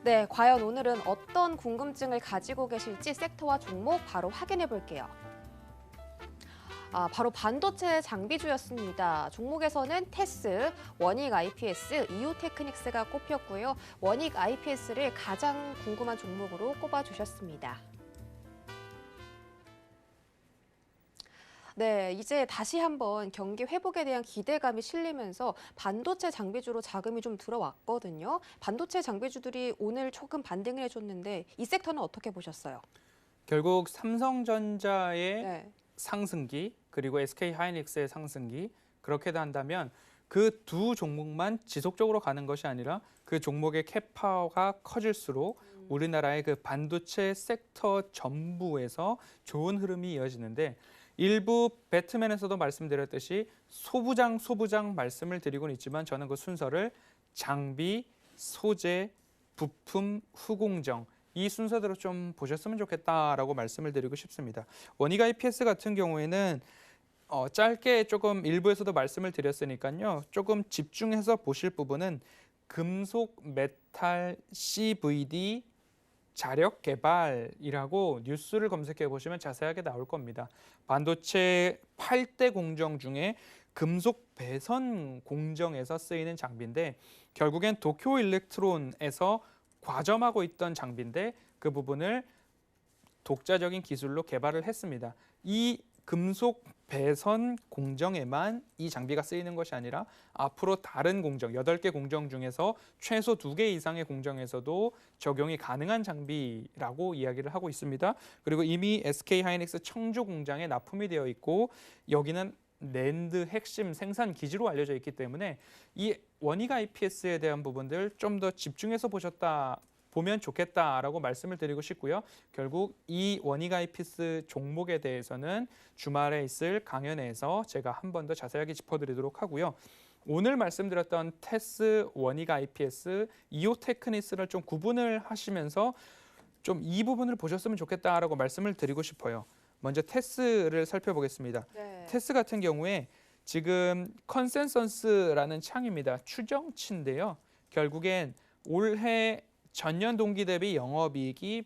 네, 과연 오늘은 어떤 궁금증을 가지고 계실지 섹터와 종목 바로 확인해 볼게요. 바로 반도체 장비주였습니다. 종목에서는 테스, 원익 IPS, 이오테크닉스가 꼽혔고요. 원익 IPS를 가장 궁금한 종목으로 꼽아주셨습니다. 네, 이제 다시 한번 경기 회복에 대한 기대감이 실리면서 반도체 장비주로 자금이 좀 들어왔거든요. 반도체 장비주들이 오늘 조금 반등을 해줬는데 이 섹터는 어떻게 보셨어요? 결국 삼성전자의 네. 상승기 그리고 SK하이닉스의 상승기 그렇게 한다면 그 두 종목만 지속적으로 가는 것이 아니라 그 종목의 캐파가 커질수록 우리나라의 그 반도체 섹터 전부에서 좋은 흐름이 이어지는데 일부 배트맨에서도 말씀드렸듯이 소부장 말씀을 드리고는 있지만 저는 그 순서를 장비, 소재, 부품, 후공정 이 순서대로 좀 보셨으면 좋겠다라고 말씀을 드리고 싶습니다. 원익 IPS 같은 경우에는 짧게 조금 일부에서도 말씀을 드렸으니까요. 조금 집중해서 보실 부분은 금속 메탈 CVD 자력 개발이라고 뉴스를 검색해 보시면 자세하게 나올 겁니다. 반도체 8대 공정 중에 금속 배선 공정에서 쓰이는 장비인데 결국엔 도쿄 일렉트론에서 과점하고 있던 장비인데 그 부분을 독자적인 기술로 개발을 했습니다. 이 금속 배선 공정에만 이 장비가 쓰이는 것이 아니라 앞으로 다른 공정, 8개 공정 중에서 최소 2개 이상의 공정에서도 적용이 가능한 장비라고 이야기를 하고 있습니다. 그리고 이미 SK하이닉스 청주 공장에 납품이 되어 있고 여기는 낸드 핵심 생산 기지로 알려져 있기 때문에 이 원익 IPS에 대한 부분들 좀 더 집중해서 보면 좋겠다라고 말씀을 드리고 싶고요. 결국 이 원익 IPS 종목에 대해서는 주말에 있을 강연에서 제가 한 번 더 자세하게 짚어드리도록 하고요. 오늘 말씀드렸던 테스, 원익 IPS, 이오테크니스를 좀 구분을 하시면서 좀 이 부분을 보셨으면 좋겠다라고 말씀을 드리고 싶어요. 먼저 테스를 살펴보겠습니다. 네. 테스 같은 경우에 지금 컨센서스라는 창입니다. 추정치인데요. 결국엔 올해 전년 동기 대비 영업이익이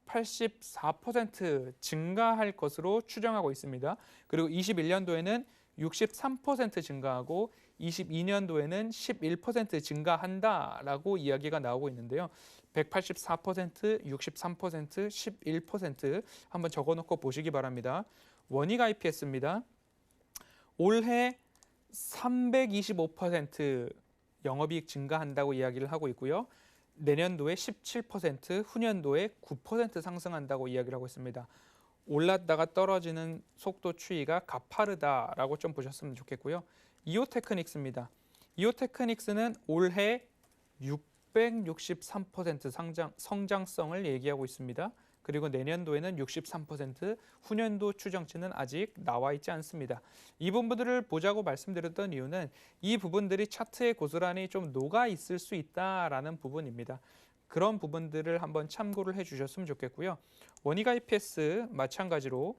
184% 증가할 것으로 추정하고 있습니다. 그리고 21년도에는 63% 증가하고 22년도에는 11% 증가한다라고 이야기가 나오고 있는데요. 184%, 63%, 11% 한번 적어놓고 보시기 바랍니다. 원익 IPS입니다. 올해 325% 영업이익 증가한다고 이야기를 하고 있고요. 내년도에 17%, 후년도에 9% 상승한다고 이야기를 하고 있습니다. 올랐다가 떨어지는 속도 추이가 가파르다라고 좀 보셨으면 좋겠고요. 이오테크닉스입니다. 이오테크닉스는 올해 663% 성장성을 얘기하고 있습니다. 그리고 내년도에는 63%, 후년도 추정치는 아직 나와 있지 않습니다. 이 부분들을 보자고 말씀드렸던 이유는 이 부분들이 차트에 고스란히 좀 녹아 있을 수 있다라는 부분입니다. 그런 부분들을 한번 참고를 해주셨으면 좋겠고요. 원익 IPS 마찬가지로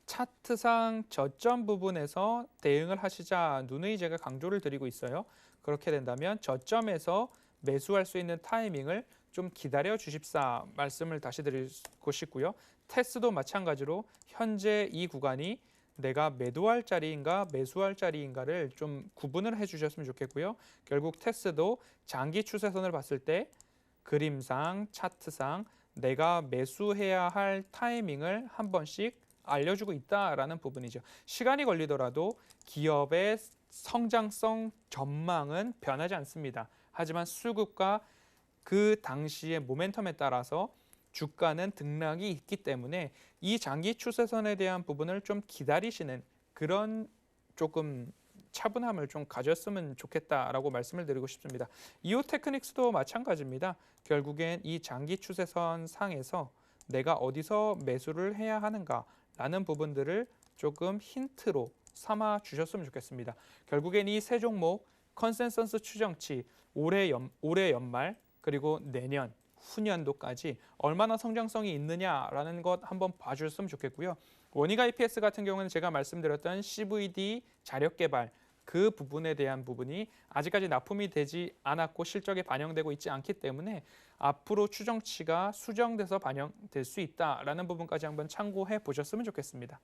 차트상 저점 부분에서 대응을 하시자 누누이 제가 강조를 드리고 있어요. 그렇게 된다면 저점에서 매수할 수 있는 타이밍을 좀 기다려 주십사 말씀을 다시 드리고 싶고요. 테스도 마찬가지로 현재 이 구간이 내가 매도할 자리인가 매수할 자리인가를 좀 구분을 해주셨으면 좋겠고요. 결국 테스도 장기 추세선을 봤을 때 그림상 차트상 내가 매수해야 할 타이밍을 한 번씩 알려주고 있다라는 부분이죠. 시간이 걸리더라도 기업의 성장성 전망은 변하지 않습니다. 하지만 수급과 그 당시의 모멘텀에 따라서 주가는 등락이 있기 때문에 이 장기 추세선에 대한 부분을 좀 기다리시는 그런 조금 차분함을 좀 가졌으면 좋겠다라고 말씀을 드리고 싶습니다. 이오테크닉스도 마찬가지입니다. 결국엔 이 장기 추세선 상에서 내가 어디서 매수를 해야 하는가라는 부분들을 조금 힌트로 삼아 주셨으면 좋겠습니다. 결국엔 이 세 종목 컨센서스 추정치 올해 연말 그리고 내년 후년도까지 얼마나 성장성이 있느냐라는 것 한번 봐주셨으면 좋겠고요. 원익 IPS 같은 경우는 제가 말씀드렸던 CVD 자력 개발 그 부분에 대한 부분이 아직까지 납품이 되지 않았고 실적에 반영되고 있지 않기 때문에 앞으로 추정치가 수정돼서 반영될 수 있다라는 부분까지 한번 참고해 보셨으면 좋겠습니다.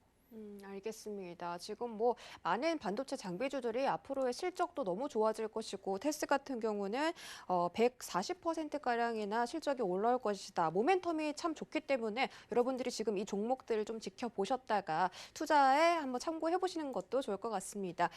알겠습니다. 지금 뭐 많은 반도체 장비주들이 앞으로의 실적도 너무 좋아질 것이고 테스 같은 경우는 140%가량이나 실적이 올라올 것이다. 모멘텀이 참 좋기 때문에 여러분들이 지금 이 종목들을 좀 지켜보셨다가 투자에 한번 참고해 보시는 것도 좋을 것 같습니다.